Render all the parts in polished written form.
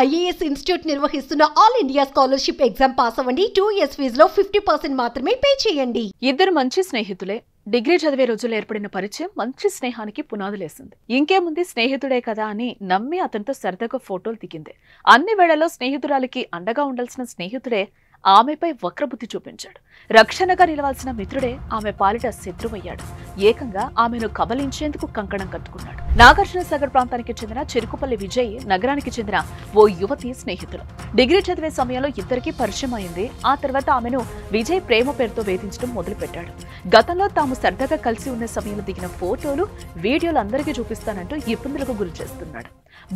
IAS institute నిర్వహిస్తున్న all India scholarship exam pass అవ్వండి. 2 years ఫీజులో 50% మాత్రమే పే చేయండి. ఇద్దరు మంచి స్నేహితులే. డిగ్రీ చదివే రోజుల్లో ఏర్పడిన పరిచయం మంచి స్నేహానికి పునాదులేసింది. ఇంకేముంది, స్నేహితుడే కదా అని నమ్మి అతనితో సరదాగా ఫోటోలు దిగింది. అన్ని వేళల్లో స్నేహితురాలికి అండగా ఉండాల్సిన స్నేహితుడే ఆమెపై వక్రబుద్ధి చూపించాడు. రక్షణగా నిలవాల్సిన మిత్రుడే ఆమె పాలిట శత్రువయ్యాడు. ఏకంగా ఆమెను కబలించేందుకు కంకణం కట్టుకున్నాడు. నాగార్జున సాగర్ ప్రాంతానికి చెందిన చెరుకుపల్లి విజయ్ నగరానికి చెందిన ఓ యువతి స్నేహితులు. డిగ్రీ చదివే సమయంలో ఇద్దరికీ పరిచయం అయింది. ఆ తర్వాత ఆమెను విజయ్ ప్రేమ పేరుతో వేధించడం మొదలుపెట్టాడు. గతంలో తాము సరదాగా కలిసి ఉన్న సమయంలో దిగిన ఫోటోలు, వీడియోలు అందరికీ చూపిస్తానంటూ ఇబ్బందులకు గురి చేస్తున్నాడు.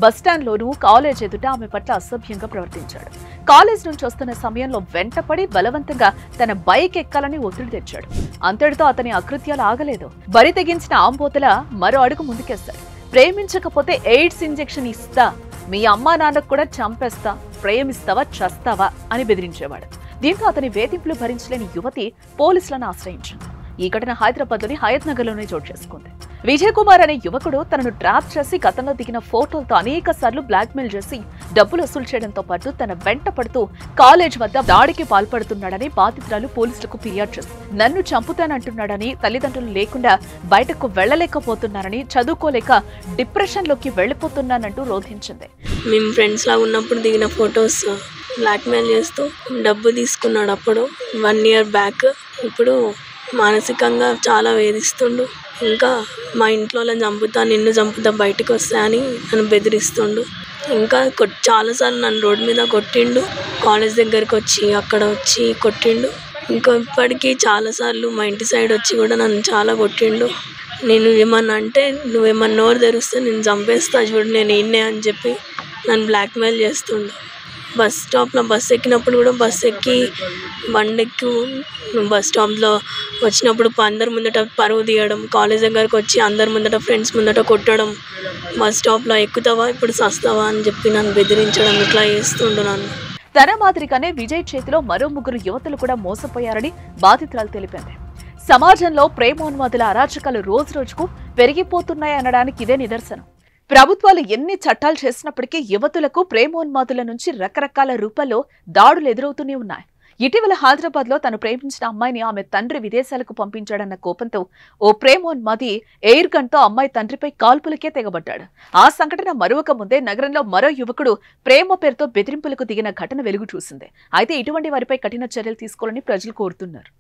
బస్టాండ్లోనూ కాలేజ్ ఎదుట ఆమె పట్ల అసభ్యంగా ప్రవర్తించాడు. కాలేజ్ నుంచి వస్తున్న సమయంలో వెంటపడి బలవంతంగా తన బైక్ ఎక్కాలని ఒత్తిడి తెచ్చాడు. అంతటితో అతని అకృత్యాలు ఆగలేదు. బరి తెగించిన ఆంబోతల మరో అడుగు ముందుకేస్తాడు. ప్రేమించకపోతే ఎయిడ్స్ ఇంజెక్షన్ ఇస్తా, మీ అమ్మా నాన్నకు కూడా చంపేస్తా, ప్రేమిస్తావా చస్తావా అని బెదిరించేవాడు. దీంతో అతని వేధింపులు భరించలేని యువతి పోలీసులను ఆశ్రయించింది. ఈ ఘటన హైదరాబాద్లోని హయత్ నగర్లోనే చోటు చేసుకుంది. విజయ్ కుమార్ అనే యువకుడు తనను ట్రాప్ చేసి గతంలో దిగిన ఫోటోలతో అనేక సార్లు బ్లాక్మెయిల్ చేసి డబ్బులు వసూలు చేయడంతో పాటు తన వెంట పడుతూ కాలేజ్ వద్ద దాడికి పాల్పడుతున్నాడని బాధితురాలు పోలీసులకు ఫిర్యాదు చేసింది. నన్ను చంపుతానంటున్నాడని, తల్లిదండ్రులు లేకుండా బయటకు వెళ్లలేకపోతున్నారని, చదువుకోలేక డిప్రెషన్ లోకి వెళ్లిపోతున్నానంటూ రోధించింది. మేము ఫ్రెండ్స్ లా ఉన్నప్పుడు దిగిన ఫొటోస్ బ్లాక్మెయిల్ చేస్తూ డబ్బు తీసుకున్నాడు. అప్పుడు 1 year బ్యాక్. ఇప్పుడు మానసికంగా చాలా వేధిస్తుండు. ఇంకా మా ఇంట్లో చంపుతా, నిన్ను చంపుతా, బయటకు వస్తా అని నన్ను బెదిరిస్తుండు. ఇంకా చాలాసార్లు నన్ను రోడ్డు మీద కొట్టిండు. కాలేజ్ దగ్గరికి వచ్చి అక్కడ వచ్చి కొట్టిండు. ఇంకా ఇప్పటికీ చాలాసార్లు మా ఇంటి సైడ్ వచ్చి కూడా నన్ను చాలా కొట్టిండు. నేను ఏమన్నా అంటే, నువ్వేమన్నా నోరు తెరిస్తే నేను చంపేస్తా చూడు, నేను ఈయనే అని చెప్పి నన్ను బ్లాక్మెయిల్ చేస్తుండు. బస్ స్టాప్లో బస్ ఎక్కినప్పుడు కూడా బస్ ఎక్కి బండెక్కి బస్ స్టాప్లో వచ్చినప్పుడు అందరి ముందట పరువు తీయడం, కాలేజ్ దగ్గరకు వచ్చి అందరి ముందట ఫ్రెండ్స్ ముందట కొట్టడం, బస్ స్టాప్లో ఎక్కుతావా ఇప్పుడు సస్తావా అని చెప్పి నన్ను బెదిరించడం, ఇట్లా చేస్తుండు నన్ను. తన మాదిరిగానే విజయ్ చేతిలో మరో 3 యువతులు కూడా మోసపోయారని బాధితురాలు తెలిపింది. సమాజంలో ప్రేమోన్మాదుల అరాచకాలు రోజు రోజుకు పెరిగిపోతున్నాయనడానికి ఇదే నిదర్శనం. ప్రభుత్వాలు ఎన్ని చట్టాలు చేసినప్పటికీ యువతులకు ప్రేమోన్మాదుల నుంచి రకరకాల రూపాల్లో దాడులు ఎదురవుతూనే ఉన్నాయి. ఇటీవల హైదరాబాద్ లో తను ప్రేమించిన అమ్మాయిని ఆమె తండ్రి విదేశాలకు పంపించాడన్న కోపంతో ఓ ప్రేమోన్మాది ఎయిర్ గన్ తో అమ్మాయి తండ్రిపై కాల్పులకే తెగబడ్డాడు. ఆ సంఘటన మరొక ముందే నగరంలో మరో యువకుడు ప్రేమ పేరుతో బెదిరింపులకు దిగిన ఘటన వెలుగు చూసింది. అయితే ఇటువంటి వారిపై కఠిన చర్యలు తీసుకోవాలని ప్రజలు కోరుతున్నారు.